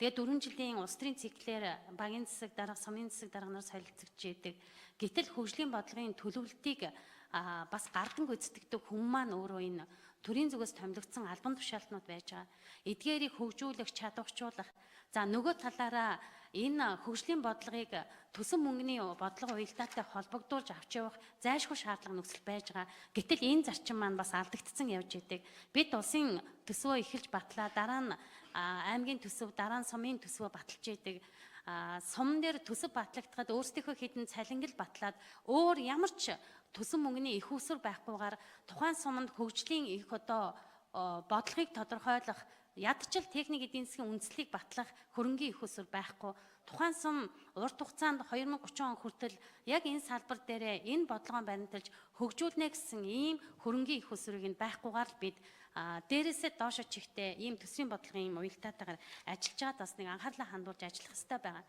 Тэгээ 4 жилийн улс төрийн циклээр багийн засаг дарга, сумын засаг дарганаар солилцогдож идэг. Гэтэл хөгжлийн бодлогын төлөвлөлтийг бас гардан гүйцэтгэдэг хүн маань өөрөө энэ төрийн зүгээс томилогдсон албан тушаалтнууд байж байгаа. Эдгээрийг хөгжүүлэх, чадварчуулах. За нөгөө талаараа энэ хөгжлийн бодлогыг төсөн мөнгөний бодлого уялдаатай холбогдуулж авч явах зайлшгүй шаардлага нөхцөл байж байгаа. Гэтэл энэ зарчим маань бас алдагдсан явж идэг. Бид улсын төсвөө эхэлж батлаа, дараа нь аймгийн төсөв, дараа нь сумын төсвөө баталж идэг. Сумн дээр төсөв батлагдахад өөрсдийнхөө хідэн цалингил батлаад өөр ямар ч төсөн мөнгөний их усүр байхгүйгээр тухайн суманд хөгжлийн их бодлогыг тодорхойлох, ядчил техник эдийн засгийн үндслийг батлах хөрөнгийн их усүр байхгүй. Тухайн сум урт хугацаанд 2030 он хүртэл яг энэ салбар дээр энэ бодлогоо баримталж хөгжүүлнэ гэсэн ийм хөрөнгийн их усүрийг нь байхгүйгээр л бид дээрээсээ доошо чихтэй ийм төсвийн бодлогын уялдаатайгаар ажиллаж байгаад бас нэг анхаарлаа хандуулж ажиллах хэрэгтэй байгаа.